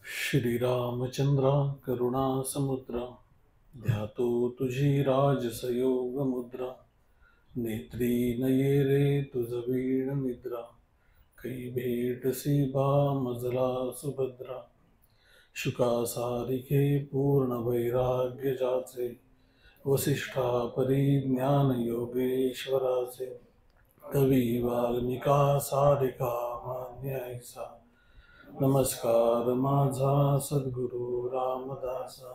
श्री रामचंद्रा करुणा समुद्रा ध्यातो तुझी राजसयोग मुद्रा नेत्री नये रे तुझ वीण निद्रा काही भेटसी बा मजला सुभद्रा शुका सारिखे पूर्ण वैराग्य जाचे वसिष्ठा परिज्ञान योगेश्वराचे कवी वाल्मिका सारिका मान्य ऐसा नमस्कार माझा सद्गुरु रामदासा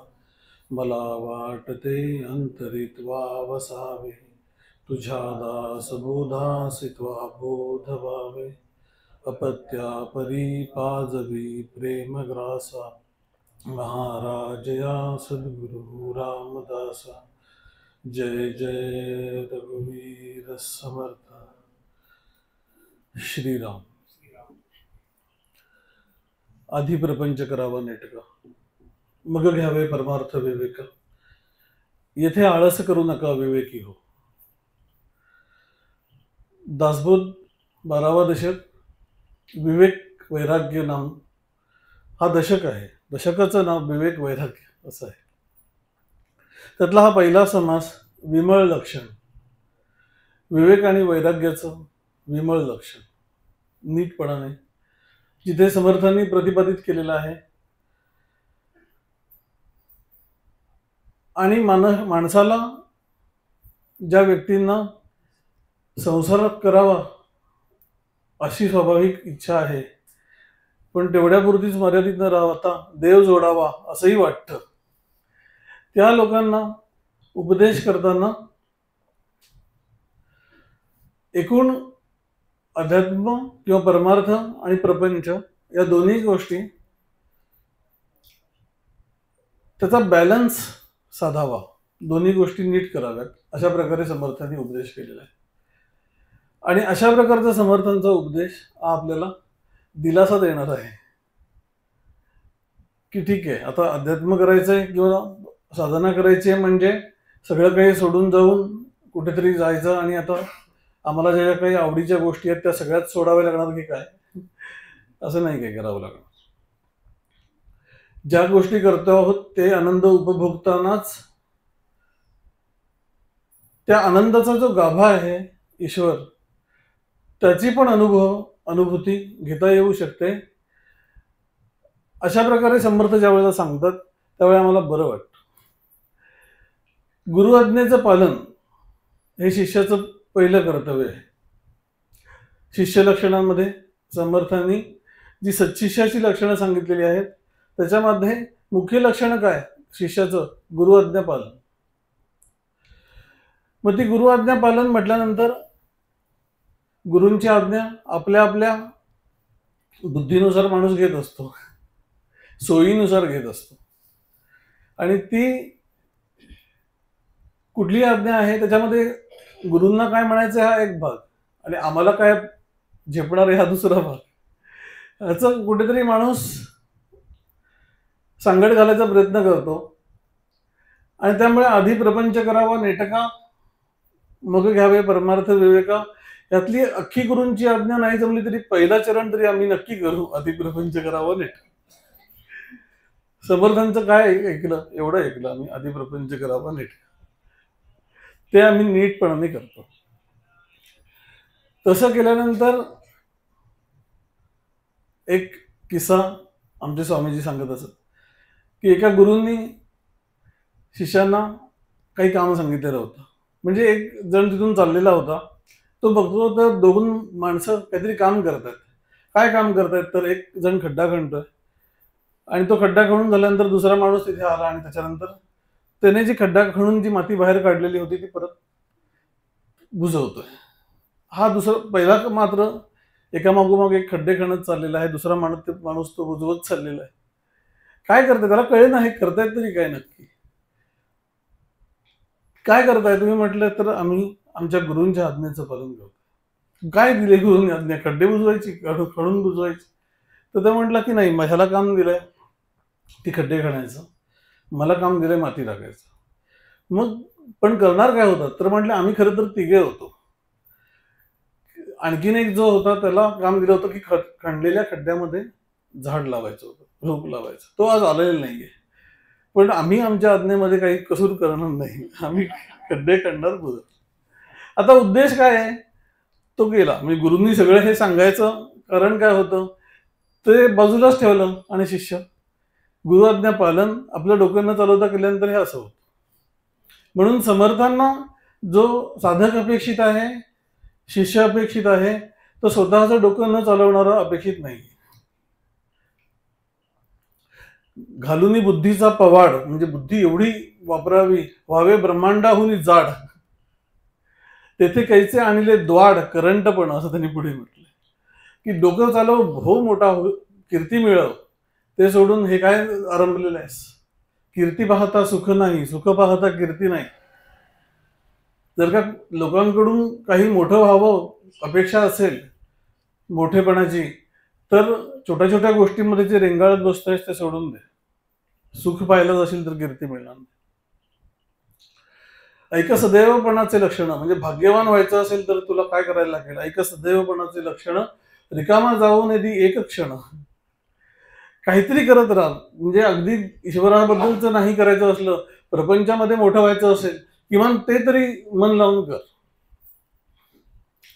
मला वाटते अंतरित वसावे तुझ्या दासबोधासित्वा बोध व्हावे अपत्या परी पाजवी प्रेमग्रासा महाराज या सद्गुरु रामदासा जय जय रघुवीर समर्थ श्रीराम। आधी प्रपंच करावा नेटका मग घ्यावे परमार्थ विवेक येथे आळस करू नका विवेकी हो। दासबोध 12वा दशक विवेक वैराग्य नाम हा दशक आहे। दशकाचं नाव विवेक वैराग्य असं आहे। त्यातला हा पहिला समास विमळ लक्षण विवेक आणि वैराग्याचं विमळ लक्षण नीटपणाने जिथे समर्थांनी प्रतिपादित केलेलं आहे आणि माणसाला ज्या व्यक्तींना संसार करावा अशी स्वाभाविक इच्छा आहे पण तेवढ्यापुरतीच मर्यादित न राहता देव जोडावा असंही वाटतं त्या लोकांना उपदेश करताना एकूण अध्यात्म किंवा परमार्थ आणि प्रपंच या दोन्ही गोष्टी त्याचा बॅलन्स साधावा दोन्ही गोष्टी नीट कराव्यात अशा प्रकारे समर्थांनी उपदेश केलेला आहे। आणि अशा प्रकारचा समर्थांचा उपदेश हा आपल्याला दिलासा देणार आहे की ठीक आहे आता अध्यात्म करायचंय किंवा साधना करायची आहे म्हणजे सगळं काही सोडून जाऊन कुठेतरी जायचं आणि आता आम्हाला ज्या काही आवडीच्या गोष्टी आहेत त्या सगळ्यात सोडाव्या लागणार की काय असं नाही काय करावं लागणार। ज्या गोष्टी करतो आहोत ते आनंद उपभोगतानाच त्या आनंदाचा जो गाभा आहे ईश्वर त्याची पण अनुभूती घेता येऊ शकते। अशा प्रकारे समर्थ ज्या वेळेला सांगतात त्यावेळेला आम्हाला बरं वाटतं। गुरु आज्ञेचं पालन हे शिष्याचं पहिलं कर्तव्य आहे। शिष्य लक्षणांमध्ये समर्थांनी जी सत्शिष्याची लक्षणं सांगितलेली आहेत त्याच्यामध्ये मुख्य लक्षण काय शिष्याचं गुरु आज्ञा पालन। मग ती गुरु आज्ञा पालन म्हटल्यानंतर गुरूंची आज्ञा आपल्या आपल्या बुद्धीनुसार माणूस घेत असतो सोयीनुसार घेत असतो आणि ती कुठली आज्ञा आहे त्याच्यामध्ये गुरूंना काय म्हणायचं हा एक भाग आणि आम्हाला काय झेपणार आहे हा दुसरा भाग याचं कुठेतरी माणूस सांगड घालायचा प्रयत्न करतो आणि त्यामुळे आधी प्रपंच करावा नेटका मग घ्यावे परमार्थ विवेका यातली अख्खी गुरूंची आज्ञा नाही जमली तरी पहिला चरण तरी आम्ही नक्की करू आधी प्रपंच करावा नेटका। समर्थांचं काय ऐकलं एवढं ऐकलं आम्ही आधी प्रपंच करावा नेटका ते आम्ही नीटपणाने करतो। तसं केल्यानंतर एक किस्सा आमचे स्वामीजी सांगत असत की एका गुरूंनी शिष्यांना काही काम सांगितलेलं होतं म्हणजे एक जण तिथून चाललेला होता तो बघतो तर दोन माणसं काहीतरी काम करतात। काय काम करतायत तर एक जण खड्डा खणतोय आणि तो खड्डा खणून झाल्यानंतर दुसरा माणूस तिथे आला आणि त्याच्यानंतर त्याने जी खड्डा खणून जी माती बाहेर काढलेली होती ती परत बुजवतोय। हा दुसरा पहिला मात्र एका मागोमाग एक खड्डे खणत चाललेला आहे दुसरा माणूस तो बुजवत चाललेला आहे। काय करताय त्याला कळे नाही करतायत तरी काय नक्की काय करताय तुम्ही म्हटलं तर आम्ही आमच्या गुरूंच्या आज्ञेचं पालन करतो। काय दिले गुरूंनी आज्ञा खड्डे बुजवायची खणून बुजवायची तर ते म्हटलं की नाही ह्याला काम दिलंय ती खड्डे खणायचं मला काम दिलंय माती टाकायचं। मग पण करणार काय होतं तर म्हटलं आम्ही खरं तर तिघे होतो आणखीन एक जो होता त्याला काम दिलं होतं की खणलेल्या खड्ड्यामध्ये झाड लावायचं होतं, रोप लावायचं. तो आज आलेला नाहीये. पण आम्ही आमच्या आज्ञेमध्ये काही कसूर करणार नाही. आम्ही खड्डे खणणार बघ. आता उद्देश काय आहे तो गेला. म्हणजे गुरूंनी सगळं हे सांगायचं कारण काय होतं ते बाजूलाच ठेवलं आणि शिष्य गुरु आज्ञा पालन आपलं डोकं न चालवता केल्यानंतर हे असं होतं. म्हणून समर्थांना जो साधक अपेक्षित आहे, शिष्य अपेक्षित आहे, तो स्वतःचं डोकं न चालवणारा अपेक्षित नाही. घालुनी बुद्धीचा पवाड म्हणजे बुद्धी एवढी वापरावी व्हावे ब्रह्मांडाहून जाड, तेथे कैसे आणले द्वाड करंट पण, असं त्यांनी पुढे म्हटलं की डोकं चालव हो मोठा हो, कीर्ती मिळव, ते सोडून हे काय आरंभलेलं आहेस. कीर्ती पाहता सुख नाही, सुख पाहता कीर्ती नाही. जर का लोकांकडून काही मोठं व्हावं अपेक्षा असेल मोठेपणाची, तर छोट्या छोट्या गोष्टींमध्ये जे रेंगाळत बसतोयस ते सोडून दे. सुख पाहिलं असेल तर कीर्ती मिळणार नाही. ऐक सदैवपणाचे लक्षण म्हणजे भाग्यवान व्हायचं असेल तर तुला काय करायला लागेल. ऐक सदैवपणाचे लक्षण रिकामा जाऊन यदी एक क्षण, काहीतरी करत राहा. म्हणजे अगदी ईश्वराबद्दलचं नाही करायचं असलं, प्रपंचामध्ये मोठं व्हायचं असेल, किमान ते तरी मन लावून कर.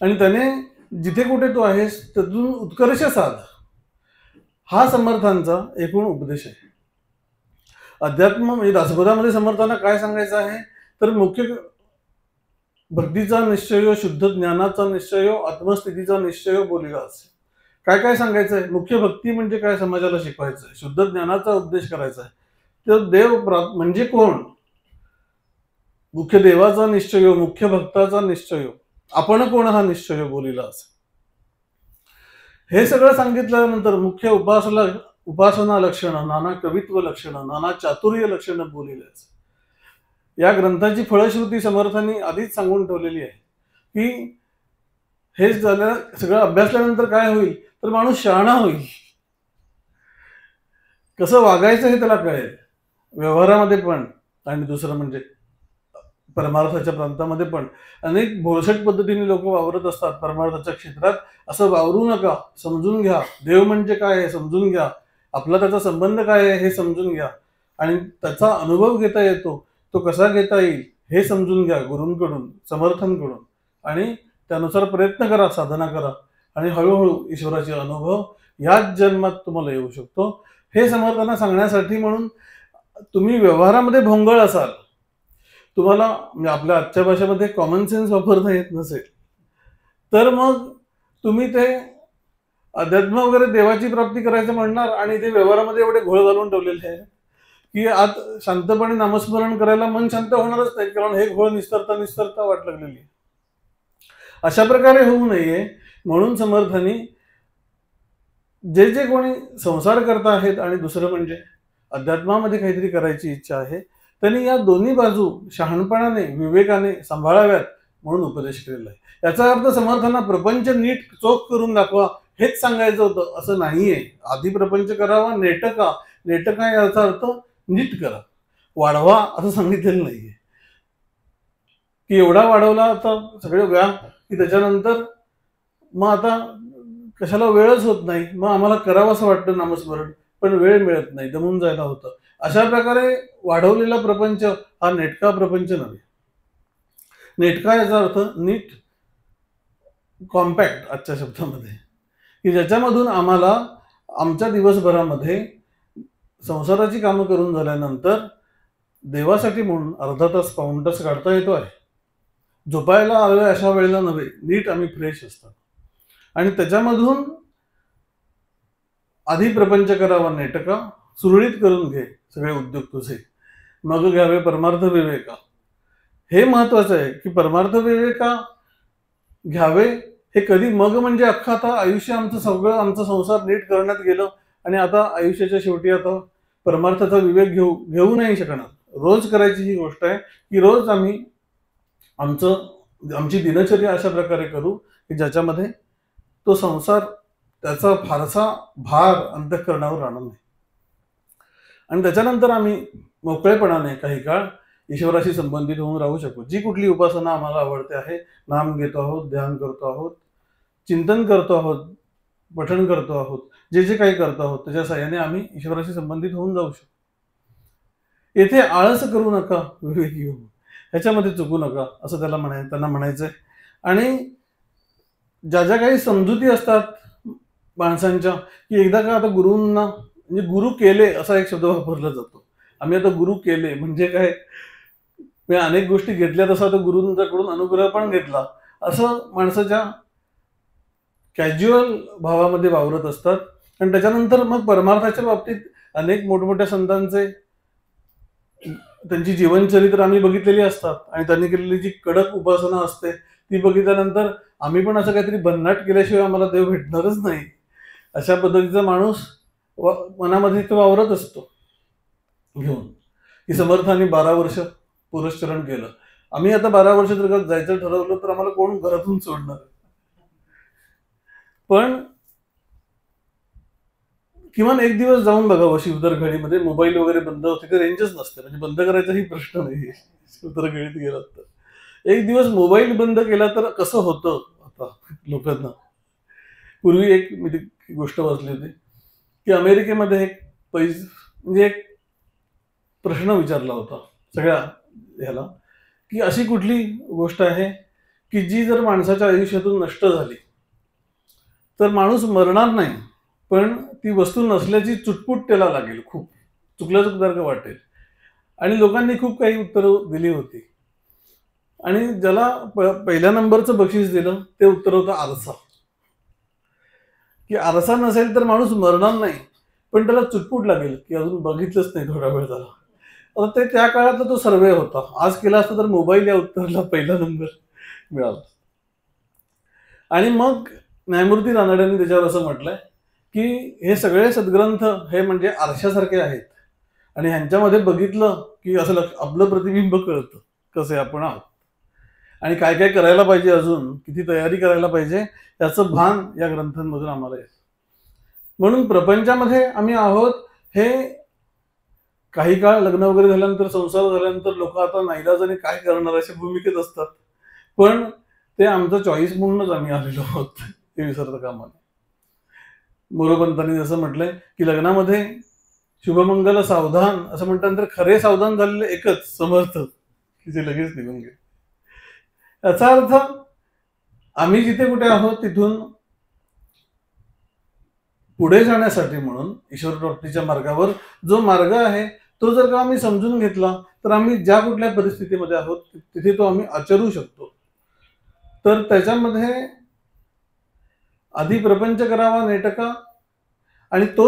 आणि त्याने जिथे कुठे तू आहेस त्यातून उत्कर्ष साध. हा समर्थांचा एकूण उपदेश आहे. अध्यात्म म्हणजे दासबोधामध्ये समर्थांना काय सांगायचं आहे तर मुख्य भक्तीचा निश्चय, शुद्ध ज्ञानाचा निश्चय, आत्मस्थितीचा निश्चय बोलिला असेल. काय काय सांगायचं आहे. मुख्य भक्ती म्हणजे काय समाजाला शिकवायचं आहे. शुद्ध ज्ञानाचा उपदेश करायचा आहे. तर देव म्हणजे कोण, मुख्य देवाचा निश्चय, मुख्य भक्ताचा निश्चय, आपण कोण हा निश्चय बोलिला असेल. हे सगळं सांगितल्यानंतर मुख्य उपासना लक्षण, नाना कवित्व लक्षण, नाना चातुर्य लक्षण बोलिले असेल. या ग्रंथाची फळश्रुती समर्थांनी आधीच सांगून ठेवलेली आहे की हे सगळं अभ्यासल्यानंतर काय होईल तर माणूस शहाणा होईल. कसं वागायचं हे त्याला कळेल व्यवहारामध्ये पण, आणि दुसरं म्हणजे परमार्थाच्या प्रांतामध्ये पण. अनेक भोळसट पद्धतीने लोक वावरत असतात परमार्थाच्या क्षेत्रात. असं वावरू नका, समजून घ्या. देव म्हणजे काय हे समजून घ्या, आपला त्याचा संबंध काय आहे हे समजून घ्या, आणि त्याचा अनुभव घेता येतो तो कसा घेता येईल हे समजून घ्या गुरूंकडून, समर्थांकडून, आणि त्यानुसार प्रयत्न करा, साधना करा, आणि हळूहळू ईश्वराचे अनुभव याच जन्मात तुम्हाला येऊ शकतो. हे समर्थांना सांगण्यासाठी म्हणून तुम्ही व्यवहारामध्ये भोंगळ असाल, तुम्हाला म्हणजे आपल्या आजच्या भाषेमध्ये कॉमन सेन्स वापरता येत नसेल, तर मग तुम्ही ते अध्यात्म वगैरे देवाची प्राप्ती करायचं म्हणणार आणि ते व्यवहारामध्ये एवढे घोळ घालून ठेवलेले आहे की आत शांतपणे नामस्मरण करायला मन शांत होणारच नाही, कारण हे घोळ निस्तरता वाट लागलेली. अशा प्रकारे होऊ नये म्हणून समर्थांनी जे जे कोणी संसार करता आहेत आणि दुसरं म्हणजे अध्यात्मामध्ये काहीतरी करायची इच्छा आहे, त्यांनी या दोन्ही बाजू शहाणपणाने विवेकाने सांभाळाव्यात म्हणून उपदेश केलेला आहे. याचा अर्थ समर्थांना प्रपंच नीट चोख करून दाखवा हेच सांगायचं होतं असं नाहीये. आधी प्रपंच करावा, नेटका याचा अर्थ नीट करा, वाढवा असं सांगितलेलं नाहीये की एवढा वाढवला आता सगळे व्या की त्याच्यानंतर मग आता कशाला वेळच होत नाही, मग आम्हाला करावं असं वाटतं नामस्मरण पण वेळ मिळत नाही, दमून जायला होतं. अशा प्रकारे वाढवलेला प्रपंच हा नेटका प्रपंच नव्हे. नेटका याचा अर्थ नीट, कॉम्पॅक्ट आजच्या शब्दामध्ये, की ज्याच्यामधून आम्हाला आमच्या दिवसभरामध्ये संसाराची कामं करून झाल्यानंतर देवासाठी म्हणून अर्धा तास पाऊण तास काढता येतो आहे. झोपायला आलोय अशा वेळेला नव्हे, नीट आम्ही फ्रेश असतात. आणि त्याच्यामधून आधी प्रपंच करावा नेटका, सुरळीत करून घे सगळे उद्योग तुझे, मग घ्यावे परमार्थ विवेका. हे महत्वाचं आहे की परमार्थ विवेका घ्यावे. हे कधी मग म्हणजे अख्खा आता आयुष्य आमचं सगळं आमचा संसार नीट करण्यात गेलं आणि आता आयुष्याच्या शेवटी आता परमार्थाचा विवेक घेऊ नाही शकणार. रोज करायची ही गोष्ट आहे की रोज आम्ही आमची दिनचर्या अशा प्रकारे करू की ज्याच्यामध्ये तो संसार त्याचा फारसा भार अंतःकरणावर राहणार नाही. आणि त्याच्यानंतर आम्ही मोकळेपणाने काही काळ ईश्वराशी संबंधित होऊन राहू शकू. जी कुठली उपासना आम्हाला आवडते आहे, नाम घेतो आहोत, ध्यान करतो आहोत, चिंतन करतो आहोत, पठण करतो आहोत, जे जे काही करतो आहोत त्याच्या साहाय्याने आम्ही ईश्वराशी संबंधित होऊन जाऊ शकतो. येथे आळस करू नका, विवेकी हो, ह्याच्यामध्ये चुकू नका असं त्यांना म्हणायचंय. आणि ज्या ज्या काही समजुती असतात माणसांच्या, की एकदा का आता गुरूंना म्हणजे गुरु केले असा एक शब्द वापरला जातो. आम्ही आता गुरु केले म्हणजे काय, मी अनेक गोष्टी घेतल्या तसा आता गुरूंच्याकडून अनुग्रह पण घेतला असं माणसाच्या कॅज्युअल भावामध्ये वावरत असतात. आणि त्याच्यानंतर मग परमार्थाच्या बाबतीत अनेक मोठमोठ्या संतांचे त्यांची जीवनचरित्र आम्ही बघितलेली असतात आणि त्यांनी केलेली जी कडक उपासना असते ती बघितल्यानंतर आम्ही पण असं काहीतरी भन्नाट केल्याशिवाय आम्हाला देव भेटणारच नाही अशा पद्धतीचा माणूस मनामध्ये तो वावरत असतो घेऊन, की समर्थांनी 12 वर्ष पुरस्चरण केलं. आम्ही आता 12 वर्ष जर का जायचं ठरवलं तर आम्हाला कोण घरातून सोडणार. पण किमान एक दिवस जाऊन बघावं शिवतरखडीमध्ये. मोबाईल वगैरे बंद होते, तर रेंजच नसते, म्हणजे बंद करायचाही प्रश्न नाही शिवतरखडीत गेला तर. एक दिवस मोबाईल बंद केला तर कसं होतं आता लोकांना. पूर्वी एक मी ती गोष्ट वाचली होती की अमेरिकेमध्ये एक म्हणजे एक प्रश्न विचारला होता सगळ्या ह्याला, की अशी कुठली गोष्ट आहे की जी जर माणसाच्या आयुष्यातून नष्ट झाली तर माणूस मरणार नाही, पण ती वस्तू नसल्याची चुटपुट त्याला लागेल, खूप चुकल्यासारखं वाटेल. आणि लोकांनी खूप काही उत्तरं दिली होती. आणि ज्याला पहिल्या नंबरचं बक्षीस दिलं ते उत्तर होतं आरसा. की आरसा नसेल तर माणूस मरणार नाही, पण त्याला चुटपुट लागेल की अजून बघितलंच नाही थोडा वेळ झाला. आता ते त्या काळातला तो सर्वे होता. आज केला असता तर मोबाईल या उत्तराला पहिला नंबर मिळाला. आणि मग न्यायमूर्ती रानड्यांनी त्याच्यावर असं म्हटलंय की हे सगळे सद्ग्रंथ हे म्हणजे आरशासारखे आहेत आणि ह्यांच्यामध्ये बघितलं की असं आपलं प्रतिबिंब कळतं कसे आपण आहोत आणि काय काय करायला पाहिजे, अजून किती तयारी करायला पाहिजे याचं भान या ग्रंथांमधून आम्हाला येतं. म्हणून प्रपंचामध्ये आम्ही आहोत हे काही काळ लग्न वगैरे झाल्यानंतर, संसार झाल्यानंतर लोक आता नाईलाजाने काय करणार अशा भूमिकेत असतात, पण ते आमचं चॉईस म्हणूनच आम्ही आलेलो आहोत हे विसरता कामा नये. मोरोपंतांनी जसं म्हटलंय की लग्नामध्ये शुभमंगल सावधान असं म्हटल्यानंतर खरे सावधान झालेले एकच समर्थ की जे लगेच निघून गेले. याचा अर्थ आम्ही जिथे कुठे आहोत तिथून पुढे जाण्यासाठी म्हणून ईश्वर प्राप्तीच्या मार्गावर जो मार्ग आहे तो जर का आम्ही समजून घेतला तर आम्ही ज्या कुठल्या परिस्थितीमध्ये आहोत तिथे तो आम्ही आचरू शकतो. तर त्याच्यामध्ये आधी प्रपंच करावा नेटका आणि तो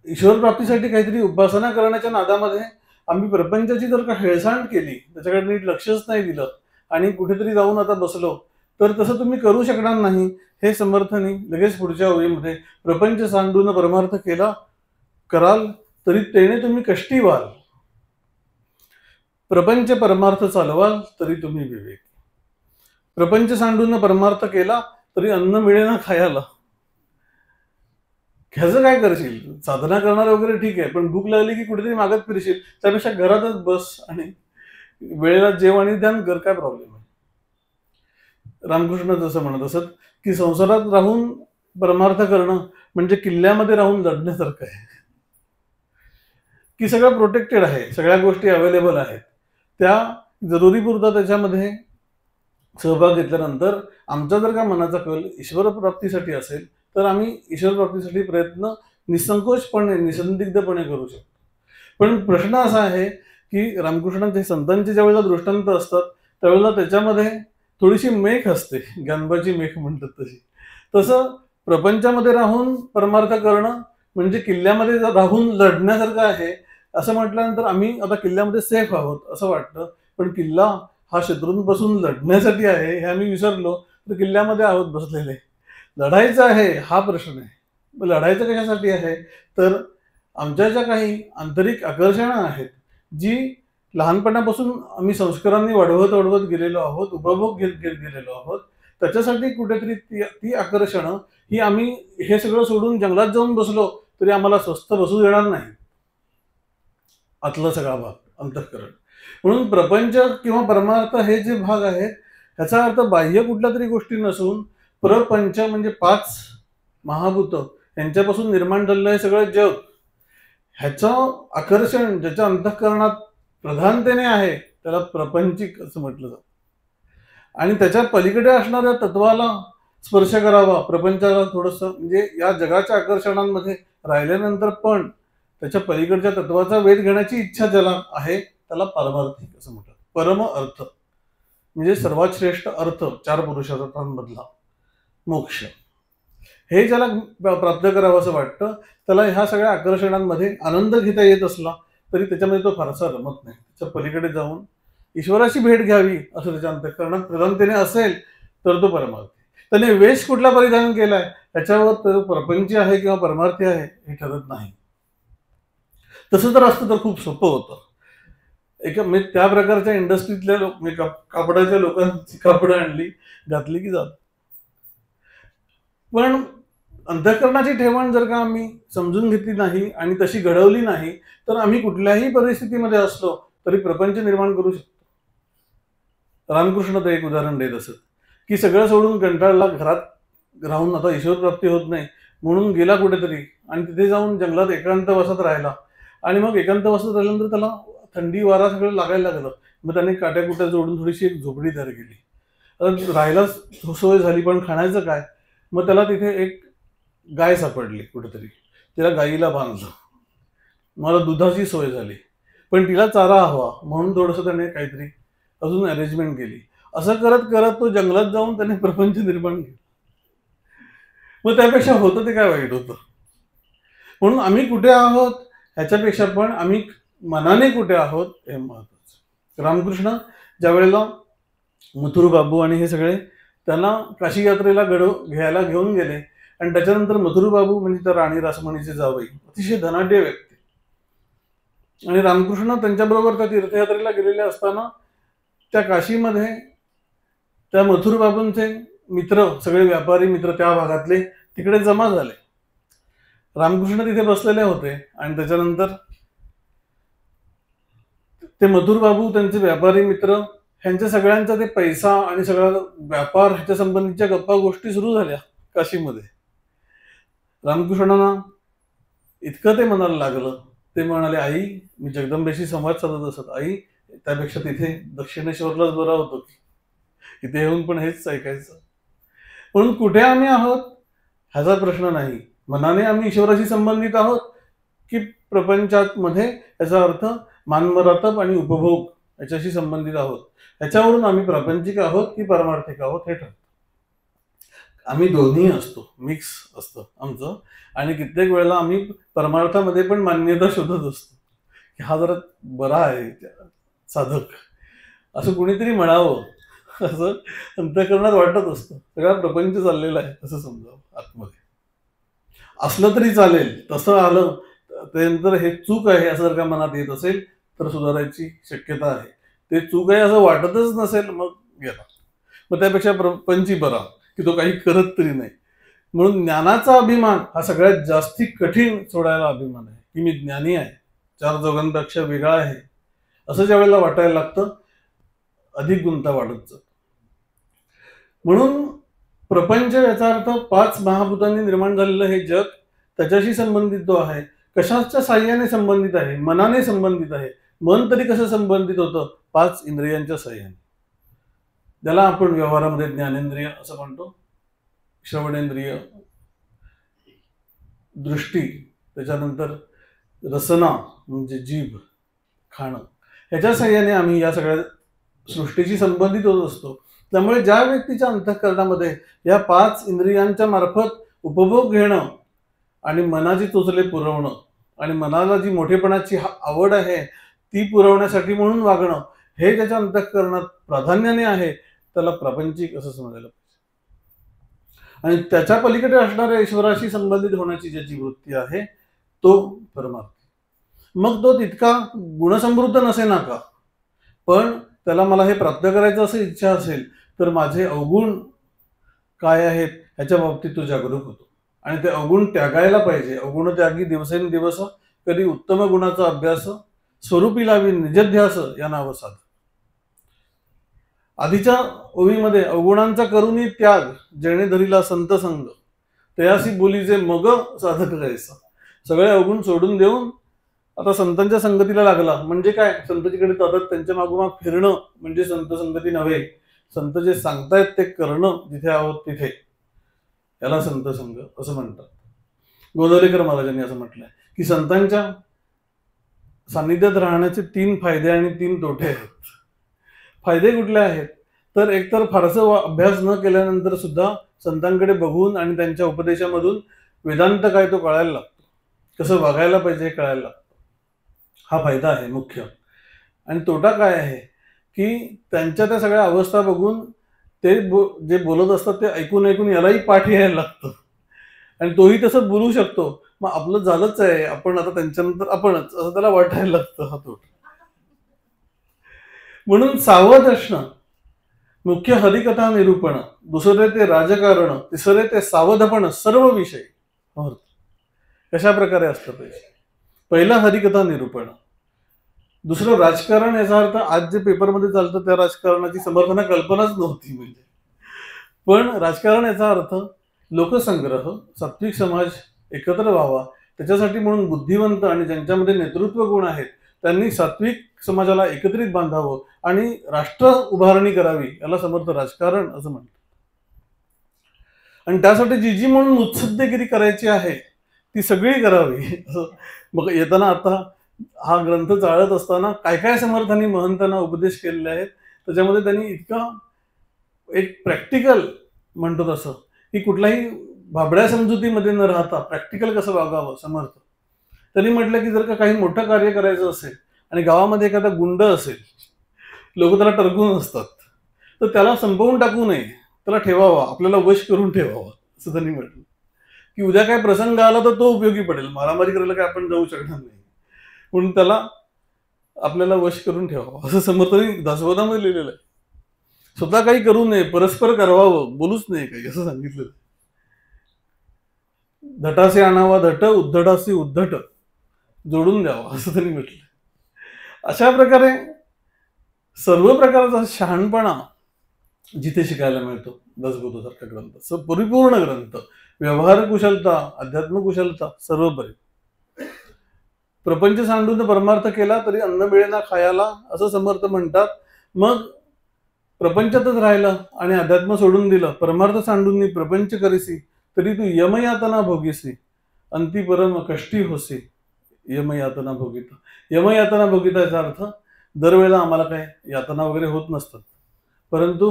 ईश्वर प्राप्तीसाठी काहीतरी उपासना करण्याच्या नादामध्ये आम्ही प्रपंचाची जर का हेळसांड केली, त्याच्याकडे नीट लक्षच नाही दिलं आणि कुठेतरी जाऊन आता बसलो, तर तसं तुम्ही करू शकणार नाही. हे समर्थांनी लगेच पुढच्या ओळीमध्ये प्रपंच सांडून परमार्थ केला कराल तरी तेने तुम्ही कष्टी व्हाल, प्रपंच परमार्थ चालवाल तरी तुम्ही विवेक. प्रपंच सांडून परमार्थ केला तरी अन्न मिळेना खायला. ह्याचं काय करशील, साधना करणार वगैरे ठीक आहे, पण भूक लागली की कुठेतरी मागत फिरशील, त्यापेक्षा घरातच बस आणि वेळेला जेव आणि ध्यान कर, काय प्रॉब्लेम आहे. रामकृष्ण जसं म्हणत असत की संसारात राहून परमार्थ करणं म्हणजे किल्ल्यामध्ये राहून लढण्यासारखं आहे, की सगळं प्रोटेक्टेड आहे, सगळ्या गोष्टी अवेलेबल आहेत. त्या जरुरीपुरता त्याच्यामध्ये सहभाग घेतल्यानंतर आमचा जर का मनाचा कल ईश्वर प्राप्तीसाठी असेल तर आम्ही ईश्वर प्राप्तीसाठी प्रयत्न निसंकोचपणे निसंदिग्धपणे करू शकतो. पण प्रश्न असा आहे की रामकृष्णांचे संतांचे ज्यावेळेला दृष्टांत असतात त्यावेळेला त्याच्यामध्ये थोडीशी मेख असते, ज्ञानबाची मेख म्हणतात तशी. तसं प्रपंचामध्ये राहून परमार्थ करणं म्हणजे किल्ल्यामध्ये राहून लढण्यासारखं आहे असं म्हटल्यानंतर आम्ही आता किल्ल्यामध्ये सेफ आहोत असं वाटतं, पण किल्ला हा शत्रूंपासून लढण्यासाठी आहे हे आम्ही विसरलो तर किल्ल्यामध्ये आहोत बसलेले. लढायचं आहे हा प्रश्न आहे. लढायचं कशासाठी आहे तर आमच्या ज्या काही आंतरिक आकर्षणं आहेत जी लहानपणापासून आम्ही संस्कारांनी वाढवत गेलेलो आहोत, उपभोग घेत गेलेलो आहोत, त्याच्यासाठी कुठेतरी ती आकर्षणं ही आम्ही हे सगळं सोडून जंगलात जाऊन बसलो तरी आम्हाला स्वस्थ बसू देणार नाही आतला सगळा भाग अंतःकरण. म्हणून प्रपंच किंवा परमार्थ हे जे भाग आहेत ह्याचा अर्थ बाह्य कुठल्या तरी गोष्टी नसून प्रपंच म्हणजे 5 महाभूत यांच्यापासून निर्माण झालेलं हे सगळं जग, ह्याचं आकर्षण ज्याच्या अंतःकरणात प्रधानतेने आहे त्याला प्रपंचिक असं म्हटलं जातं. आणि त्याच्या पलीकडे असणाऱ्या तत्वाला स्पर्श करावा, प्रपंचाला थोडंसं म्हणजे या जगाच्या आकर्षणांमध्ये राहिल्यानंतर पण त्याच्या पलीकडच्या तत्वाचा वेध घेण्याची इच्छा ज्याला आहे त्याला पारमार्थिक असं म्हणतात. परम अर्थ म्हणजे सर्वात श्रेष्ठ अर्थ 4 पुरुषार्थांमधला मोक्ष, हे ज्याला प्राप्त करावं असं वाटतं त्याला ह्या सगळ्या आकर्षणांमध्ये आनंद घेता येत असला तरी त्याच्यामध्ये तो फारसा रमत नाही. त्याच्या पलीकडे जाऊन ईश्वराची भेट घ्यावी असं त्याच्या अंतःकरणात प्रधानतेने असेल तर तो परमार्थी. त्याने वेश कुठला परिधान केलाय त्याच्यावर तो प्रपंची आहे किंवा परमार्थी आहे हे ठरत नाही. तसं जर असतं तर खूप सोपं होतं. म्हणजे त्या प्रकारच्या इंडस्ट्रीतल्या लोक कापडाच्या लोकांची कापडं आणली घातली की जात. पण अंतःकरणाची ठेवण जर का आम्ही समजून घेतली नाही आणि तशी घडवली नाही तर आम्ही कुठल्याही परिस्थितीमध्ये असलो तरी प्रपंच निर्माण करू शकतो. रामकृष्ण तर एक उदाहरण देत असत की सगळं सोडून कंटाळला, घरात राहून आता ईश्वर प्राप्ती होत नाही म्हणून गेला कुठेतरी आणि तिथे जाऊन जंगलात एकांतवासात राहिला. आणि मग एकांतवासात राहिल्यानंतर त्याला थंडी वारा सगळं लागायला लागलं. मग त्याने काट्याकुट्या जोडून थोडीशी एक झोपडी तयार केली. आता राहायला सोय झाली पण खाण्याचं काय? मग त्याला तिथे एक गाय सापडली कुठेतरी, तिला गाईला बांधलं. मला दुधाची सोय झाली पण तिला चारा हवा म्हणून थोडंसं त्याने काहीतरी अजून अरेंजमेंट केली. असं करत करत तो जंगलात जाऊन त्याने प्रपंच निर्माण केला. मग त्यापेक्षा होतं ते काय वाईट होतं. म्हणून आम्ही कुठे आहोत ह्याच्यापेक्षा पण आम्ही मनाने कुठे आहोत हे महत्वाचं. रामकृष्ण ज्या वेळेला मथुर बाबू आणि हे सगळे त्यांना काशी यात्रेला घ्यायला घेऊन गेले आणि त्याच्यानंतर मथुर बाबू म्हणजे त्या राणी रासमणीचे जावई अतिशय धनाढ्य व्यक्ती आणि रामकृष्ण त्यांच्याबरोबर त्या तीर्थयात्रेला गेलेले असताना त्या काशीमध्ये त्या मथुर बाबूंचे मित्र, सगळे व्यापारी मित्र त्या भागातले तिकडे जमा झाले. रामकृष्ण तिथे बसलेले होते आणि त्याच्यानंतर ते मथुर बाबू त्यांचे व्यापारी मित्र ह्यांच्या सगळ्यांचा ते पैसा आणि सगळा व्यापार ह्याच्या संबंधीच्या गप्पा गोष्टी सुरू झाल्या काशीमध्ये. रामकृष्णांना इतकं ते मनाला लागलं, ते म्हणाले आई मी जगदंबेशी संवाद साधत असत, आई त्यापेक्षा तिथे दक्षिणेश्वरलाच बरं होतं की इथे येऊन पण हेच ऐकायचं. म्हणून कुठे आम्ही आहोत ह्याचा प्रश्न नाही. मनाने आम्ही ईश्वराशी संबंधित आहोत की प्रपंचात मध्ये याचा अर्थ मानमरातब आणि उपभोग याच्याशी संबंधित आहोत. याच्यावरून आम्ही प्रापंचिक आहोत की पारमार्थिक आहोत हे ठरतं. आम्ही दोन्ही असतो, मिक्स असतं आमचं. आणि कित्येक वेळेला आम्ही परमार्थामध्ये पण मान्यता शोधत असतो की हा जरा बरा आहे साधक, असं कुणीतरी म्हणावं असं अंतःकरणात वाटत असतं. सगळा प्रपंच चाललेला आहे असं समजावं. आतमध्ये असलं तरी चालेल, तसं आलं त्यानंतर हे चूक आहे असं जर का मनात येत असेल तर सुधारायची शक्यता आहे. ते चूक आहे असं वाटतच नसेल मग गेला. मग त्यापेक्षा प्रपंची बरा की तो काही करत तरी नाही. म्हणून ज्ञानाचा अभिमान हा सगळ्यात जास्ती कठीण सोडायला अभिमान आहे की मी ज्ञानी आहे, 4 जगांपेक्षा वेगळा आहे असं ज्या वेळेला वाटायला लागतं अधिक गुंता वाढत जातो. म्हणून प्रपंच याचा अर्थ 5 महाभूतांनी निर्माण झालेलं हे जग त्याच्याशी संबंधित तो आहे. कशाच्या साह्याने संबंधित आहे? मनाने संबंधित आहे. मन तरी कसं संबंधित होतं? 5 इंद्रियांच्या साह्याने, ज्याला आपण व्यवहारामध्ये ज्ञानेंद्रिय असं म्हणतो. श्रवणेंद्रिय, दृष्टी, त्याच्यानंतर रसना म्हणजे जीभ, खाणं, ह्याच्या साह्याने आम्ही या सगळ्या सृष्टीशी संबंधित होत असतो. त्यामुळे ज्या व्यक्तीच्या अंतःकरणामध्ये या 5 इंद्रियांच्या मार्फत उपभोग घेणं आणि मनाची चोचले पुरवणं आणि मनाला जी मोठेपणाची आवड आहे ती पुरवण्यासाठी म्हणून वागणं हे ज्याच्या अंतःकरणात प्राधान्याने आहे त्याला प्रापंचिक असं समजायला पाहिजे. आणि त्याच्या पलीकडे असणाऱ्या ईश्वराशी संबंधित होण्याची ज्याची वृत्ती आहे तो परमार्थ. मग तो तितका गुणसमृद्ध नसेना का, पण त्याला मला हे प्राप्त करायचं असं इच्छा असेल तर माझे अवगुण काय आहेत ह्याच्या बाबतीत तो जागरूक होतो आणि ते अवगुण त्यागायला पाहिजे. अवगुण त्यागी दिवसेंदिवस कधी उत्तम गुणाचा अभ्यास स्वरूपी लावी निजध्यास या नावं साध. आधीच्या ओवीमध्ये अवगुणांचा करुणी त्याग जेणे धरीला संत संग तयासी बोलीचे मग साधक जायचा. सगळे अवगुण सोडून देऊन आता संतांच्या संगतीला लागला. म्हणजे काय, संतजीकडे जातात त्यांच्या मागोमाग फिरणं म्हणजे संत संगती नव्हे. संत जे सांगतायत ते करणं जिथे आहोत तिथे, याला संत संग असं म्हणतात. गोंदवलेकर महाराजांनी असं म्हटलंय की संतांच्या सानिध्यात राहण्याचे 3 फायदे आणि 3 तोटे आहेत. फायदे कुठले आहेत तर एकतर फारसं अभ्यास न केल्यानंतर सुद्धा संतांकडे बघून आणि त्यांच्या उपदेशामधून वेदांत काय तो कळायला लागतो, कसं वागायला पाहिजे हे कळायला लागतं. हा फायदा आहे मुख्य. आणि तोटा काय आहे की त्यांच्या त्या सगळ्या अवस्था बघून ते जे बोलत असतात ते ऐकून ऐकून यालाही पाठ यायला लागतं आणि तोही तसं बोलू शकतो. मग आपलं झालंच आहे, आपण आता त्यांच्यानंतर आपणच, असं त्याला वाटायला लागतं. हा तोटा. म्हणून सावध असणं, मुख्य हरिकथा निरूपण, दुसरे ते राजकारण, तिसरे ते सावधपण सर्व विषय. कशा प्रकारे असतं पाहिजे. पहिलं हरिकथा निरूपण, दुसरं राजकारण. याचा अर्थ आज जे पेपरमध्ये चालतं त्या राजकारणाची समर्थना कल्पनाच नव्हती म्हणजे. पण राजकारण याचा अर्थ लोकसंग्रह, सात्विक समाज एकत्र व्हावा त्याच्यासाठी म्हणून बुद्धिवंत आणि ज्यांच्यामध्ये नेतृत्व गुण आहेत त्यांनी सात्विक समाजाला एकत्रित बांधावं आणि राष्ट्र उभारणी करावी, याला समर्थ राजकारण असं म्हणतात. आणि त्यासाठी जी जी म्हणून मुत्सद्देगिरी करायची आहे ती सगळी करावी. मग येताना आता हा ग्रंथ चालत असताना काय काय समर्थांनी महंतांना उपदेश केलेले आहेत त्याच्यामध्ये त्यांनी इतका एक प्रॅक्टिकल म्हणतो तसं की कुठलाही भाबड्या समजुतीमध्ये न राहता प्रॅक्टिकल कसं वागावं समर्थ. त्यांनी म्हटलं की जर का काही मोठं कार्य करायचं असेल आणि गावामध्ये एखादा गुंड असेल, लोक त्याला टरकून असतात, तर त्याला संपवून टाकू नये, त्याला ठेवावा, आपल्याला वश करून ठेवावा असं त्यांनी म्हटलं. की उद्या काय प्रसंग आला तर तो उपयोगी पडेल, मारामारी करायला काय आपण जाऊ शकणार नाही, म्हणून त्याला आपल्याला वश करून ठेवावं असं समर्थांनी दासबोधामध्ये लिहिलेलं आहे. स्वतः काही करू नये, परस्पर करावं, बोलूच नाही काही असं सांगितलं. धटासे आणावा धट, उद्धटासी उद्धट, जोडून द्यावा असं त्यांनी म्हटलं. अशा प्रकारे सर्व प्रकारचा शहाणपणा जिथे शिकायला मिळतो दासबोधासारखा ग्रंथ, परिपूर्ण ग्रंथ, व्यवहार कुशलता, अध्यात्म कुशलता सर्वपरी. प्रपंच सांडून परमार्थ केला तरी अन्न मिळेना खायला असं समर्थ म्हणतात. मग प्रपंचातच राहिलं आणि अध्यात्म सोडून दिलं, परमार्थ सांडून प्रपंच करीसी तरी तू यमयातना भोगीसी, अंती परम कष्टी होसी यमयातना भोगिता. यमयातना भोगिता याचा अर्थ दरवेळेला आम्हाला काय यातना वगैरे होत नसतात, परंतु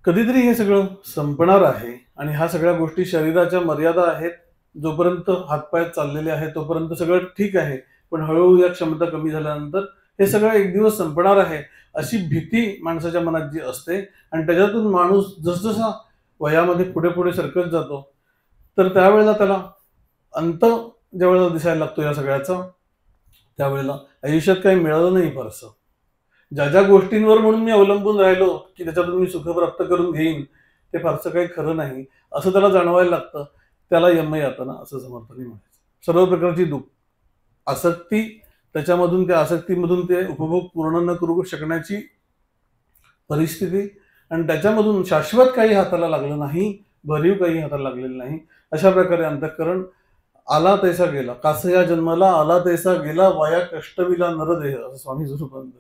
कधीतरी हे सगळं संपणार आहे आणि ह्या सगळ्या गोष्टी शरीराच्या मर्यादा आहेत. जोपर्यंत हातपाय चाललेले आहेत तोपर्यंत सगळं ठीक आहे, पण हळूहळू या क्षमता कमी झाल्यानंतर हे सगळं एक दिवस संपणार आहे अशी भीती माणसाच्या मनात जी असते आणि त्याच्यातून माणूस जसजसा वयामध्ये पुढे पुढे सरकत जातो तर त्यावेळेला त्याला अंत ज्यावेळेला दिसायला लागतो या सगळ्याचा, त्यावेळेला आयुष्यात काही मिळालं नाही फारसं. ज्या ज्या गोष्टींवर म्हणून मी अवलंबून राहिलो की त्याच्यातून मी सुख प्राप्त करून घेईन ते फारसं काही खरं नाही असं त्याला जाणवायला लागतं. त्याला यमयातना असं समर्थांनी म्हणायचं. सर्व प्रकारची दुःख, आसक्ती, त्याच्यामधून त्या आसक्तीमधून ते उपभोग पूर्ण न करू शकण्याची परिस्थिती आणि त्याच्यामधून शाश्वत काही हाताला लागलं नाही, भरीव काही हाताला लागलेलं नाही, अशा प्रकारे अंतःकरण आला तैसा गेला, कासया जन्माला आला तैसा गेला, वाया कष्टविला नरदेह असं स्वामी स्वरूपानंद.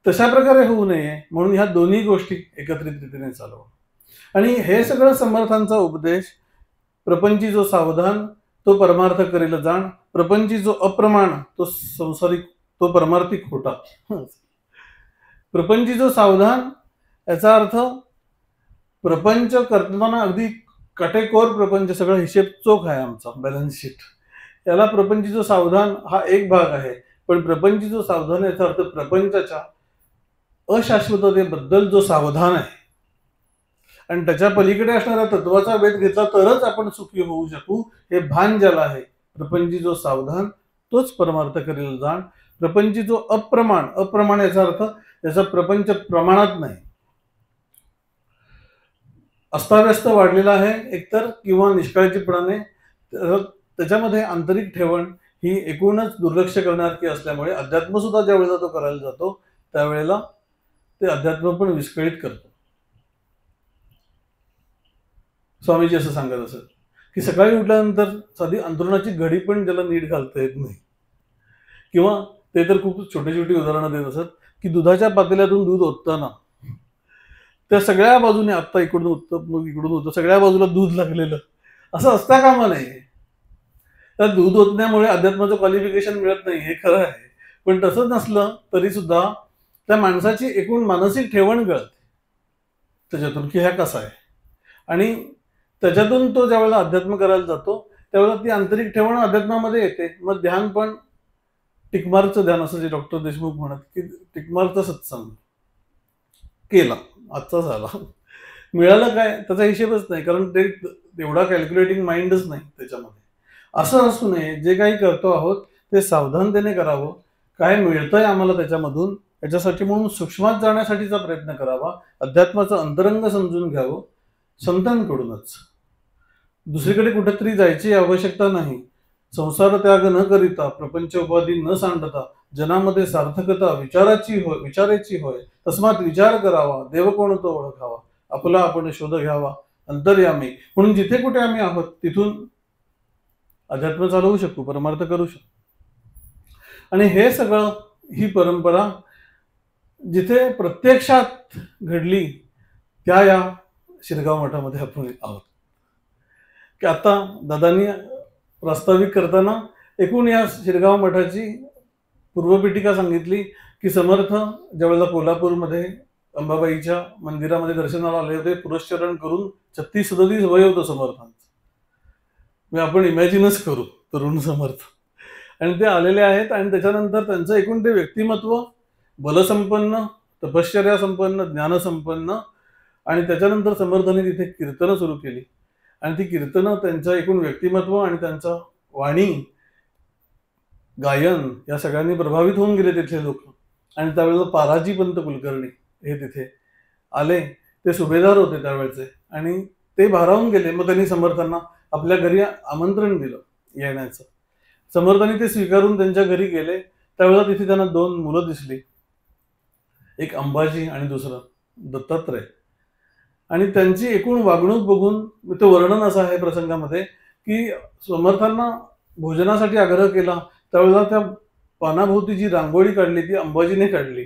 तशा प्रकारे होऊ नये म्हणून ह्या दोन्ही गोष्टी एकत्रित रीतीने चालवा. आणि हे सगळं समर्थांचा उपदेश, प्रपंची जो सावधान तो परमार्थ करेल जाण, प्रपंची जो अप्रमाण तो संसारिक तो परमार्थिक खोटा. प्रपंची जो सावधान याचा अर्थ प्रपंच करताना अगदी काटेकोर प्रपंच, सगळं हिशेब चोख आहे आमचा, बॅलन्स शीट. याला प्रपंची जो सावधान हा एक भाग आहे, पण प्रपंची जो सावधान याचा अर्थ प्रपंचाच्या अशाश्वततेबद्दल जो सावधान आहे आणि त्याच्या पलीकडे असणाऱ्या तत्वाचा वेध घेतला तरच आपण सुखी होऊ शकू हे भान ज्याला आहे. प्रपंची जो सावधान तोच परमार्थ करेल जाण. प्रपंची जो अप्रमाण, अप्रमाण याचा अर्थ त्याचा प्रपंच प्रमाणात नाही, अस्ताव्यस्त वाढलेला आहे एकतर किंवा निष्काळजीपणाने, त्याच्यामध्ये आंतरिक ठेवण ही एकूणच दुर्लक्ष करणारकी असल्यामुळे अध्यात्म सुद्धा ज्या वेळेला तो करायला जातो त्यावेळेला ते अध्यात्म पण विस्कळीत करतो. स्वामीजी असं सांगत असत की सकाळी उठल्यानंतर साधी अंथरुणाची घडी पण त्याला नीट घालता येत नाही. किंवा ते तर खूप छोटी छोटी उदाहरणं देत असत की दुधाच्या पातेल्यातून दूध ओतताना त्या सगळ्या बाजूने आत्ता इकडून उत्तर मग इकडून होतं सगळ्या बाजूला दूध लागलेलं असं असता कामा नये. त्या दूध ओतण्यामुळे अध्यात्माचं क्वालिफिकेशन मिळत नाही हे खरं आहे, पण तसं नसलं तरी सुद्धा त्या माणसाची एकूण मानसिक ठेवण कळते त्याच्यातून की ह्या कसा आहे. आणि त्याच्यातून तो ज्यावेळेला अध्यात्म करायला जातो त्यावेळेला ती आंतरिक ठेवण अध्यात्मामध्ये येते. मग ध्यान पण टिकमारचं ध्यान असं जे डॉक्टर देशमुख म्हणत की टिकमारचा सत्संग केला आजचा झाला, मिळालं काय त्याचा हिशेबच नाही, कारण ते एवढा कॅल्क्युलेटिंग माइंडच नाही त्याच्यामध्ये. असं असू नये, जे काही करतो आहोत ते सावधानतेने करावं. काय मिळतंय आम्हाला त्याच्यामधून याच्यासाठी म्हणून सूक्ष्मात जाण्यासाठीचा प्रयत्न करावा. अध्यात्माचं अंतरंग समजून घ्यावं संतांकडूनच, दुसरीकडे कुठेतरी जायची आवश्यकता नाही. संसार त्याग न करिता प्रपंच उपाधी न सांडता जनामध्ये सार्थकता विचारायची होय. तस्मात विचार करावा, देव कोण तो ओळखावा, आपला आपण शोध घ्यावा अंतर्यामी. म्हणून जिथे कुठे आम्ही आहोत तिथून अध्यात्म चालवू शकू, परमार्थ करू शकू. आणि हे सगळं ही परंपरा जिथे प्रत्यक्षात घडली त्या या शिरगाव मठामध्ये आपण आहोत. की आता दादांनी प्रास्ताविक करताना एकूण या शिरगाव मठाची पूर्वपीठिका सांगितली की समर्थ ज्यावेळेला कोल्हापूरमध्ये अंबाबाईच्या मंदिरामध्ये दर्शनाला आले होते, पुरस्चरण करून 36-37 वय होतं समर्थांचं. मी आपण इमॅजिनच करू तरुण समर्थ, आणि ते आलेले आहेत. आणि त्याच्यानंतर त्यांचं एकूण ते व्यक्तिमत्व बलसंपन्न, तपश्चर्या संपन्न, ज्ञानसंपन्न. आणि त्याच्यानंतर समर्थांनी तिथे कीर्तनं सुरू केली आणि ती कीर्तनं त्यांचं एकूण व्यक्तिमत्व आणि त्यांचं वाणी गायन या सगळ्यांनी प्रभावित होऊन गेले तिथले लोक. आणि त्यावेळेला पाराजी पंत कुलकर्णी हे तिथे आले, ते सुभेदार होते त्यावेळेचे, आणि ते भारावून गेले. मग त्यांनी समर्थांना आपल्या घरी आमंत्रण दिलं येण्याचं. समर्थांनी ते स्वीकारून त्यांच्या घरी गेले. त्यावेळेला तिथे त्यांना 2 मुलं दिसली, एक अंबाजी आणि दुसरं दत्तात्रय. आणि त्यांची एकूण वागणूक बघून ते वर्णन असं आहे प्रसंगामध्ये की समर्थांना भोजनासाठी आग्रह केला त्यावेळेला त्या पानाभोवती जी रांगोळी काढली ती अंबाजीने काढली.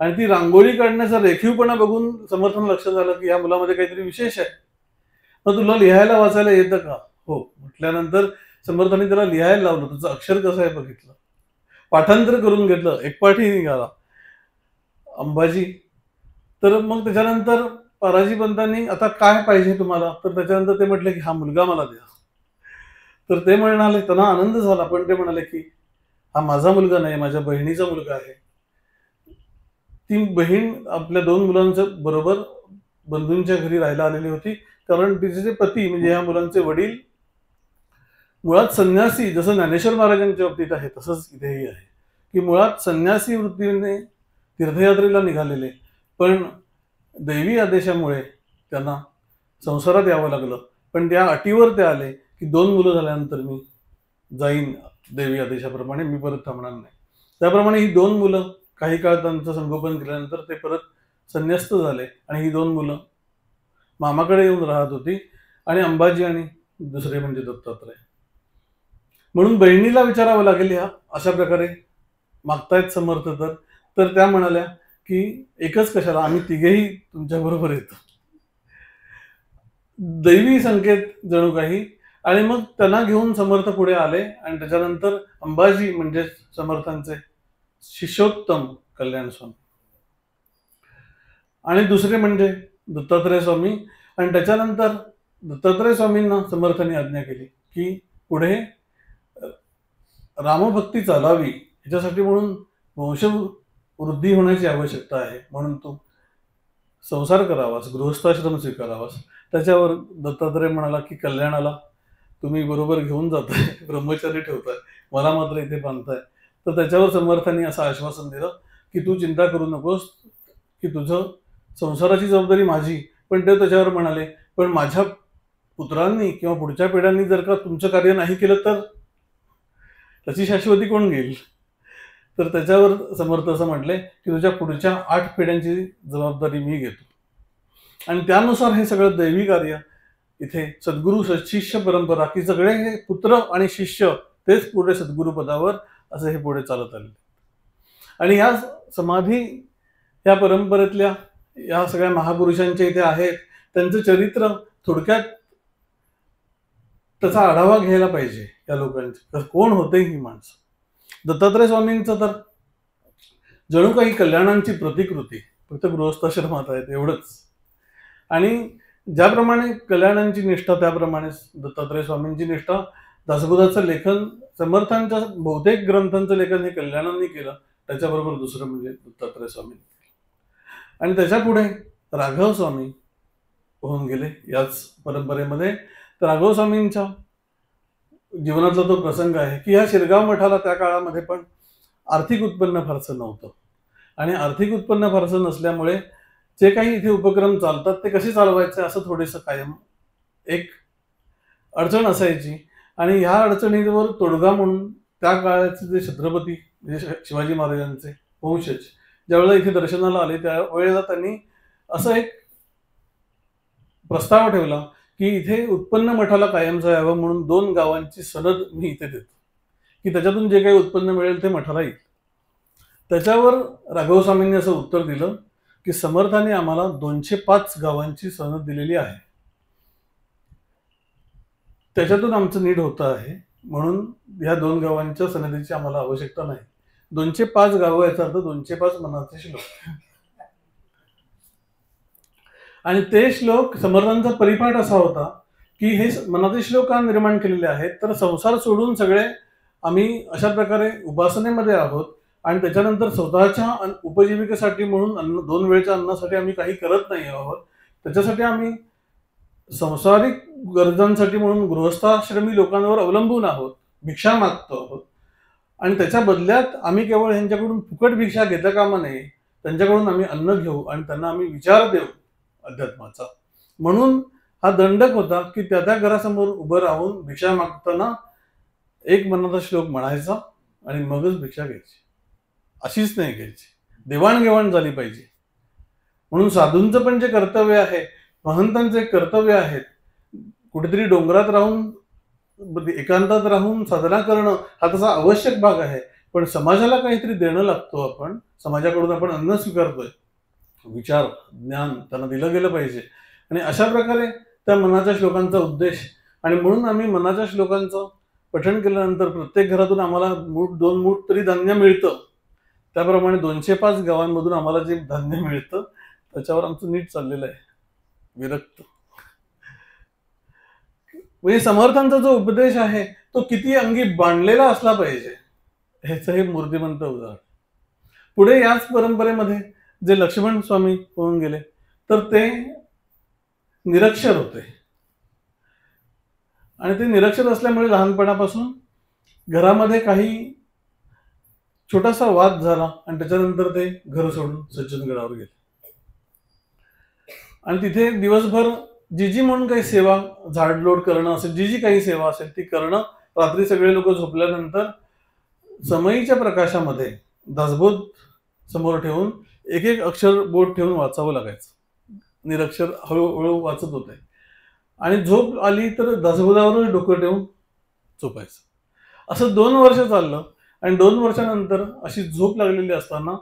आणि ती रांगोळी काढण्याचा रेखीवपणा बघून समर्थांना लक्षात आलं की या मुलामध्ये काहीतरी विशेष आहे. मग तुला लिहायला वाचायला येतं का? हो म्हटल्यानंतर समर्थांनी त्याला लिहायला लावलं, त्याचं अक्षर कसं आहे बघितलं, पाठांतर करून घेतलं, एकपाठी निघाला अंबाजी. तर मग त्याच्यानंतर पाराजी पंतांनी आता काय पाहिजे तुम्हाला, तर त्याच्यानंतर ते म्हटले की हा मुलगा मला द्या. तर ते म्हणाले, त्यांना आनंद झाला, पण ते म्हणाले की हा माझा मुलगा नाही, माझ्या बहिणीचा मुलगा आहे. ती बहीण आपल्या 2 मुलांचं बरोबर बंधूंच्या घरी राहायला आलेली होती, कारण तिचे जे पती म्हणजे ह्या मुलांचे वडील मुळात संन्यासी, जसं ज्ञानेश्वर महाराजांच्या बाबतीत आहे तसंच इथेही आहे की मुळात संन्यासी वृत्तीने तीर्थयात्रेला निघालेले, पण दैवी आदेशामुळे त्यांना संसारात यावं लागलं. पण त्या अटीवर ते आले की 2 मुलं झाल्यानंतर मी जाईन देवी आदेशाप्रमाणे, मी परत थांबणार नाही. त्याप्रमाणे ही 2 मुलं काही काळ त्यांचं संगोपन केल्यानंतर ते परत संन्यस्त झाले. आणि ही 2 मुलं मामाकडे येऊन राहत होती, आणि अंबाजी आणि दुसरे म्हणजे दत्तात्रय. म्हणून बहिणीला विचारावं लागेल ह्या अशा प्रकारे मागतायत समर्थ, तर त्या म्हणाल्या की एकच कशाला, आम्ही तिघेही तुमच्या बरोबर येतो. दैवी संकेत जणू काही. आणि मग त्यांना घेऊन समर्थ पुढे आले. आणि त्याच्यानंतर अंबाजी म्हणजे समर्थांचे शिष्योत्तम कल्याण स्वामी, आणि दुसरे म्हणजे दत्तात्रय स्वामी. आणि त्याच्यानंतर दत्तात्रय स्वामींना समर्थांनी आज्ञा केली की पुढे रामभक्ती चालावी, ह्याच्यासाठी म्हणून वंशवृद्धी होण्याची आवश्यकता आहे, म्हणून तू संसार करावास, गृहस्थाश्रम स्वीकारावास. त्याच्यावर दत्तात्रय म्हणाला की कल्याणाला तुम्ही बरोबर घेऊन जाताय, ब्रह्मचारी ठेवताय, मला मात्र इथे बांधताय. तर त्याच्यावर समर्थांनी असं आश्वासन दिलं की तू चिंता करू नकोस, की तुझं संसाराची जबाबदारी माझी. पण ते त्याच्यावर म्हणाले, पण माझ्या पुत्रांनी किंवा पुढच्या पिढ्यांनी जर का तुमचं कार्य नाही केलं त्याची शाश्वती कोण घेईल? तर त्याच्यावर समर्थ असं म्हटले की तुझ्या पुढच्या 8 पिढ्यांची जबाबदारी मी घेतो. आणि त्यानुसार हे सगळं दैवी कार्य इथे सद्गुरू शिष्य परंपरा की सगळे हे पुत्र आणि शिष्य तेच पुढे सद्गुरू पदावर असं हे पुढे चालत आले. आणि या समाधी या परंपरेतल्या या सगळ्या महापुरुषांच्या इथे आहेत. त्यांचं चरित्र थोडक्यात त्याचा आढावा घ्यायला पाहिजे या लोकांचे. कोण होते ही माणसं? दत्तात्रय स्वामींचं तर जणू काही कल्याणांची प्रतिकृती, फक्त गृहस्थाश्रमात आहेत एवढंच. आणि ज्याप्रमाणे कल्याणांची निष्ठा त्याप्रमाणेच दत्तात्रय स्वामींची निष्ठा. दासबोधाचं लेखन, समर्थांच्या बहुतेक ग्रंथांचं लेखन हे कल्याणांनी केलं. त्याच्याबरोबर दुसरं म्हणजे दत्तात्रय स्वामी. आणि त्याच्या पुढे राघव स्वामी होऊन गेले याच परंपरेमध्ये. तर राघव स्वामींच्या जीवनातला तो प्रसंग आहे की ह्या शिरगाव मठाला त्या काळामध्ये पण आर्थिक उत्पन्न फारसं नव्हतं. आणि आर्थिक उत्पन्न फारसं नसल्यामुळे जे काही इथे उपक्रम चालतात ते कसे चालवायचे असं थोडंसं कायम एक अडचण असायची. आणि ह्या अडचणीवर तोडगा म्हणून त्या काळाचे जे छत्रपती म्हणजे शिवाजी महाराजांचे वंशज ज्यावेळेला इथे दर्शनाला आले त्यावेळेला त्यांनी असं एक प्रस्ताव ठेवला की इथे उत्पन्न मठाला कायमचं यावं म्हणून 2 गावांची सनद मी इथे देतो की त्याच्यातून जे काही उत्पन्न मिळेल ते मठाला येईल. त्याच्यावर राघव स्वामींनी असं उत्तर दिलं की समर्थाने आम्हाला 205 गावांची सनद दिलेली आहे, त्याच्यातून आमचं नीट होतं आहे, म्हणून ह्या 2 गावांच्या सनदीची आम्हाला आवश्यकता नाही. 205 गावं याचा अर्थ 205 मनाचे श्लोक. आणि ते श्लोक समर्थांचा परिपाठ असा होता की हे मनाचे श्लोक का निर्माण केलेले आहेत तर संसार सोडून सगळे आम्ही अशा प्रकारे उपासनेमध्ये आहोत आणि त्याच्यानंतर स्वतःच्या उपजीविकेसाठी म्हणून 2 वेळच्या अन्नासाठी आम्ही काही करत नाही आहोत. त्याच्यासाठी आम्ही संसारिक गरजांसाठी म्हणून गृहस्थाश्रमी लोकांवर अवलंबून आहोत, भिक्षा मागतो आहोत. आणि त्याच्या बदल्यात आम्ही केवळ ह्यांच्याकडून फुकट भिक्षा घेता कामा नये, त्यांच्याकडून आम्ही अन्न घेऊ आणि त्यांना आम्ही विचार देऊ अध्यात्माचा. म्हणून हा दंडक होता की त्या घरासमोर उभं राहून भिक्षा मागताना एक मनाचा श्लोक म्हणायचा आणि मगच भिक्षा घ्यायची. अशीच नाही घ्यायची, देवाणघेवाण झाली पाहिजे. म्हणून साधूंचं पण जे कर्तव्य आहे, महंतांचे कर्तव्य आहेत, कुठेतरी डोंगरात राहून एकांतात राहून साधना करणं हा त्याचा आवश्यक भाग आहे. पण समाजाला काहीतरी देणं लागतो. आपण समाजाकडून आपण अन्न स्वीकारतोय, विचार ज्ञान त्यांना दिलं गेलं पाहिजे. आणि अशा प्रकारे त्या मनाच्या श्लोकांचा उद्देश. आणि म्हणून आम्ही मनाच्या श्लोकांचं पठण केल्यानंतर प्रत्येक घरातून आम्हाला 2 मूठ तरी धान्य मिळतं. त्याप्रमाणे 205 गावांमधून आम्हाला जे धान्य मिळतं त्याच्यावर आमचं नीट चाललेलं आहे, विरक्त. म्हणजे समर्थांचा जो उपदेश आहे तो किती अंगी बांधलेला असला पाहिजे ह्याचं हे मूर्तिमंत उदाहरण. पुढे याच परंपरेमध्ये जे लक्ष्मण स्वामी होऊन गेले तर ते निरक्षर होते. आणि ते निरक्षर असल्यामुळे लहानपणापासून घरामध्ये काही छोटासा वाद झाला आणि त्याच्यानंतर ते घर सोडून सज्जनगडावर गेले. आणि तिथे दिवसभर जी म्हणून काही सेवा, झाडलोट करणं असेल, जी काही सेवा असेल ती करणं. रात्री सगळे लोक झोपल्यानंतर समईच्या प्रकाशामध्ये दासबोध समोर ठेवून एक अक्षर बोट ठेवून वाचावं लागायचं. निरक्षर हळूहळू वाचत होते आणि झोप आली तर दासबोधावरच डोकं ठेवून झोपायचं. असं 2 वर्ष चाललं. आणि 2 वर्षानंतर अशी झोप लागलेली असताना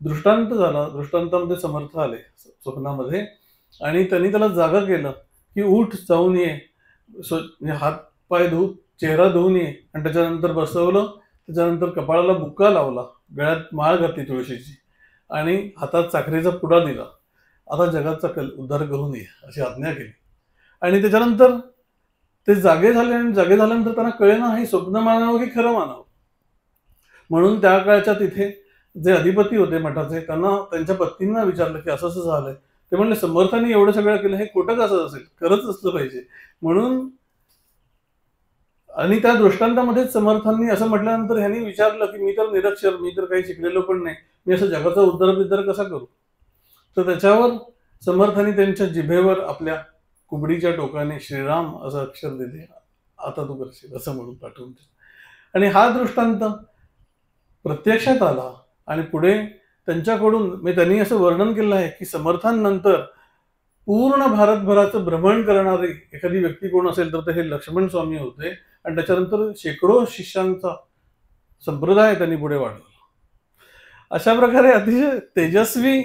दृष्टांत झाला. दृष्टांतामध्ये समर्थ आले स्वप्नामध्ये आणि त्यांनी त्याला जागा केलं की उठ, जाऊन ये, हात पाय धु, चेहरा धुवून ये. आणि त्याच्यानंतर बसवलं. त्याच्यानंतर कपाळाला बुक्का लावला, गळ्यात माळ घातली तुळशीची आणि हातात साखरेचा पुडा दिला. आता जगाचा उद्धार करून ये अशी आज्ञा केली. आणि त्याच्यानंतर ते जागे झाले. आणि जागे झाल्यानंतर त्यांना कळेना हे स्वप्न मानावं की खरं मानावं. म्हणून त्या काळच्या तिथे जे अधिपती होते मठाचे त्यांना त्यांच्या पत्नींना विचारलं की असं असं झालंय. ते म्हणले समर्थांनी एवढं सगळं केलं, हे खोटं कसं असेल, खरंच असलं पाहिजे. म्हणून आणि त्या दृष्टांतामध्येच समर्थांनी असं म्हटल्यानंतर ह्यांनी विचारलं की मी तर निरक्षर, मी तर काही शिकलेलो पण नाही, मी असं जगाचा उद्धार कसा करू. तर त्याच्यावर समर्थांनी त्यांच्या जिभेवर आपल्या कुबडीच्या टोकाने श्रीराम असं अक्षर दिले. आता तू करशील असं म्हणून पाठवून दिलं. आणि हा दृष्टांत प्रत्यक्षात आला आणि पुढे त्यांच्याकडून त्यांनी असं वर्णन केलं आहे की समर्थांनंतर पूर्ण भारतभराचं भ्रमण करणारी एखादी व्यक्ती कोण असेल तर हे लक्ष्मण स्वामी होते आणि त्याच्यानंतर शेकडो शिष्यांचा संप्रदाय त्यांनी पुढे वाढवला. अशा प्रकारे अतिशय तेजस्वी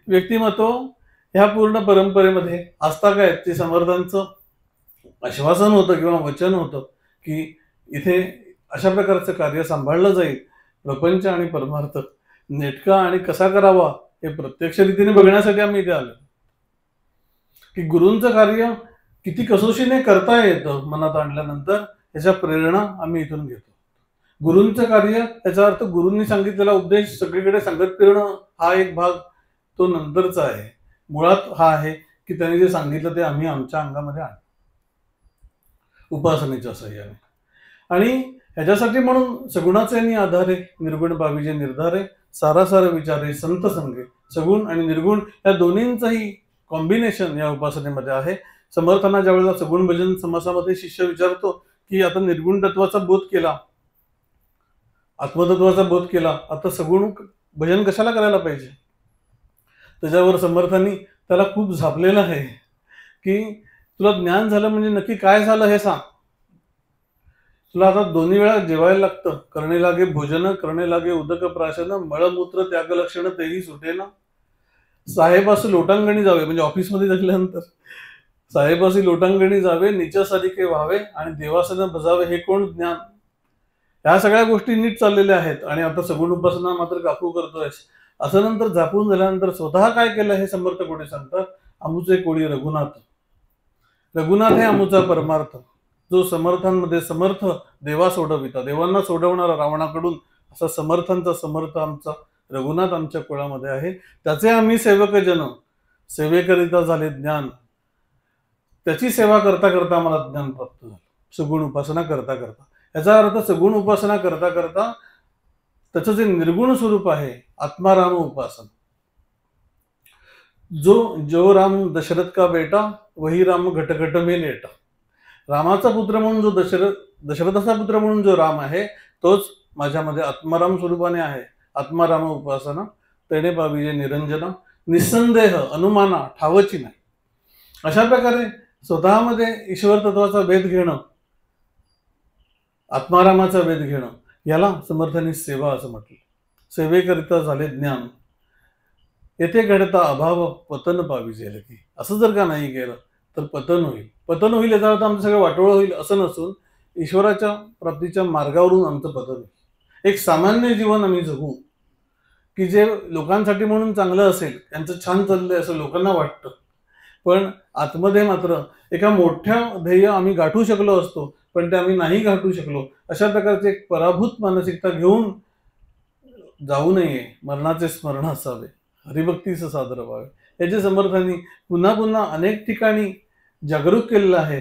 व्यक्तिमत्व ह्या पूर्ण परंपरेमध्ये असता काय ते समर्थांचं आश्वासन होतं किंवा वचन होतं की इथे अशा प्रकारचं कार्य सांभाळलं जाईल. प्रपंच आणि परमार्थ नेटका आणि कसा करावा हे प्रत्यक्ष रीतीने बघण्यासाठी आम्ही इथे आलो की गुरूंचं कार्य किती कसोशीने करता येतं मनात आणल्यानंतर याच्या प्रेरणा आम्ही इथून घेतो. गुरूंचं कार्य याचा अर्थ गुरूंनी सांगितलेला उपदेश सगळीकडे सांगत फिरणं हा एक भाग तो नंतरचा आहे. मुळात हा आहे की त्यांनी जे सांगितलं ते आम्ही आमच्या अंगामध्ये आणतो उपासनेच्या सहाय्याने. आणि ह्याच्यासाठी म्हणून सगुणाचे नि आधारे निर्गुण बाबीजे निर्धारे सारासार विचारे संत संगे. सगुण आणि निर्गुण या दोन्हींचंही कॉम्बिनेशन या उपासनेमध्ये आहे. समर्थांना ज्या वेळेला सगुण भजन समासामध्ये शिष्य विचारतो की आता निर्गुण तत्वाचा बोध केला, आत्मतत्वाचा बोध केला, आता सगुण भजन कशाला करायला पाहिजे. त्याच्यावर समर्थांनी त्याला खूप झापलेलं आहे की तुला ज्ञान झालं म्हणजे नक्की काय झालं हे सांग. तुला आता 2 वेळा जेवायला लागतं. करणे लागे भोजन करणे लागे उदक प्राशन मळमूत्र त्याग लक्षण तेही सुटेना. साहेबास लोटांगणी जावे म्हणजे ऑफिसमध्ये गेल्यानंतर साहेबासी लोटांगणी जावे नीचासारिके व्हावे आणि देवासन बजावे हे कोण ज्ञान. ह्या सगळ्या गोष्टी नीट चाललेल्या आहेत आणि आता सगुण उपासना मात्र काकू करतोय. असं नंतर झापून झाल्यानंतर स्वतः काय केलं हे समर्थ कोणी सांगतात. आमुचे कोळी रघुनाथ. रघुनाथ हे आमुचा परमार्थ जो समर्थांमध्ये समर्थ देवा सोडविता, देवांना सोडवणारा रावणाकडून असा समर्थांचा समर्थ आमचा रघुनाथ आमच्या कुळामध्ये आहे. त्याचे आम्ही सेवक जन सेवेकरिता झाले ज्ञान. त्याची सेवा करता करता आम्हाला ज्ञान प्राप्त झालं सगुण उपासना करता करता. याचा अर्थ सगुण उपासना करता करता त्याचं जे निर्गुण स्वरूप आहे आत्माराम उपासन. जो राम दशरथ का बेटा वही राम घट घट में लेटा. रामाचा पुत्र म्हणून जो दशरथाचा पुत्र म्हणून जो राम आहे तोच माझ्यामध्ये आत्माराम स्वरूपाने आहे. आत्माराम उपासना तेने पाविजे निरंजना निसंदेह अनुमाना ठावची नाही. अशा प्रकारे स्वतःमध्ये ईश्वर तत्वाचा भेद घेणं, आत्मारामाचा भेद घेणं याला समर्थांनी सेवा असं म्हटलं. सेवेकरिता झाले ज्ञान येथे घडता अभाव पतन पाविजे की. असं जर का नाही केलं तर पतन होईल. पतन होईल याचा अर्थ आमचं सगळं वाटोळं होईल असं नसून ईश्वराच्या प्राप्तीच्या मार्गावरून आमचं पतन होईल. एक सामान्य जीवन आम्ही जगू की जे लोकांसाठी म्हणून चांगलं असेल, त्यांचं छान चाललंय असं लोकांना वाटतं, पण आतमध्ये मात्र एका मोठ्या ध्येय आम्ही गाठू शकलो असतो पण ते आम्ही नाही गाठू शकलो. अशा प्रकारचे एक पराभूत मानसिकता घेऊन जाऊ नये. मरणाचे स्मरण असावे, हरिभक्तीच सादर व्हावे. याचे समर्थांनी पुन्हा पुन्हा अनेक ठिकाणी जागरूक केलेलं आहे.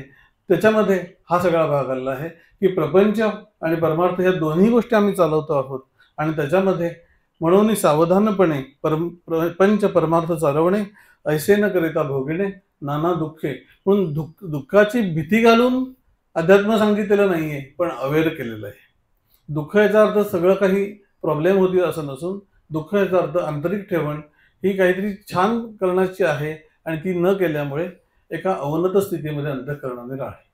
त्याच्यामध्ये हा सगळा भाग आलेला आहे की प्रपंच आणि परमार्थ ह्या दोन्ही गोष्टी आम्ही चालवतो आहोत आणि त्याच्यामध्ये म्हणून सावधानपणे प्रपंच परमार्थ चालवणे ऐसे न करिता भोगणे नाना दुःखे. म्हणून दुःखाची भीती घालून अध्यात्म सांगितलेलं नाहीये पण अवेअर केलेलं आहे. दुःख याचा अर्थ सगळं काही प्रॉब्लेम होतील असं नसून दुःख याचा अर्थ आंतरिक ठेवण ही काहीतरी छान करण्याची आहे आणि ती न केल्यामुळे एका अवनत स्थितीमध्ये अंतःकरणाने राहणे,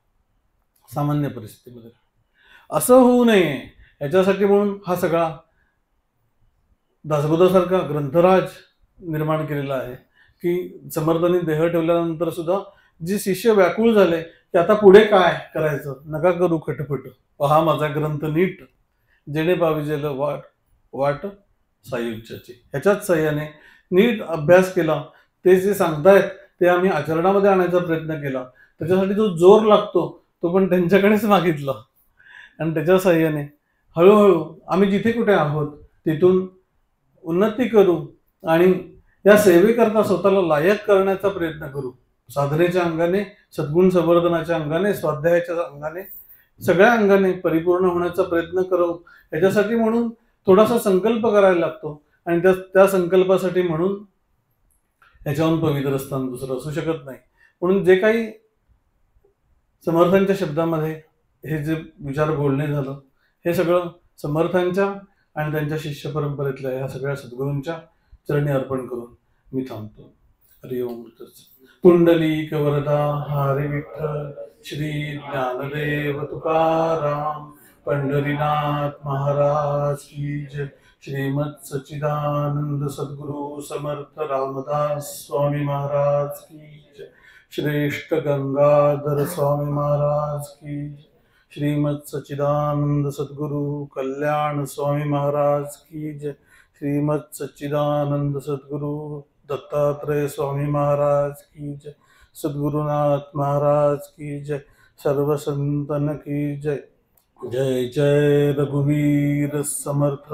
सामान्य परिस्थितीमध्ये असं होऊ नये याच्यासाठी म्हणून हा सगळा दासबोधासारखा ग्रंथराज निर्माण केलेला आहे की समर्थांनी देह ठेवल्यानंतर सुद्धा जे शिष्य व्याकुळ झाले की आता पुढे काय करायचं, नका करू खटपट, पहा माझा ग्रंथ नीट जेणे पाविजेल वाट सायुज्याची. ह्याच्याच सहाय्याने नीट अभ्यास केला. ते जे सांगतायत ते आम्ही आचरणामध्ये आणायचा प्रयत्न केला. त्याच्यासाठी जो जोर लागतो तो पण त्यांच्याकडेच मागितला आणि त्याच्या सहाय्याने हळूहळू आम्ही जिथे कुठे आहोत तिथून उन्नती करू आणि या सेवेकरता स्वतःला लायक करण्याचा प्रयत्न करू. साधनेच्या अंगाने, सद्गुण संवर्धनाच्या अंगाने, स्वाध्यायाच्या अंगाने, सगळ्या अंगाने परिपूर्ण होण्याचा प्रयत्न करू. याच्यासाठी म्हणून थोडासा संकल्प करायला लागतो आणि त्या संकल्पासाठी म्हणून याच्याहून पवित्र स्थान दुसरं असू शकत नाही. म्हणून जे काही समर्थांच्या शब्दामध्ये हे जे विचार बोलणे झालं हे सगळं समर्थांच्या आणि त्यांच्या शिष्य परंपरेतल्या ह्या सगळ्या सद्गुरूंच्या चरणी अर्पण करून मी थांबतो. हरि ओम तत्सत. पुंडलिक वरदा हरी विठ्ठल श्री ज्ञानदेव तुकाराम पंढरीनाथ महाराज की जय. श्रीमद सच्चिदानंद सद्गुरु समर्थ रामदास स्वामी महाराज की जय. श्रेष्ठ गंगाधर स्वामी महाराज की जय. श्रीमद सच्चिदानंद सद्गुरु कल्याण स्वामी महाराज की जय. श्रीमद सच्चिदानंद सद्गुरु दत्तात्रेय स्वामी महाराज की जय. सद्गुरुनाथ महाराज की जय. सर्व संतन की जय. जय जय रघुवीर समर्थ.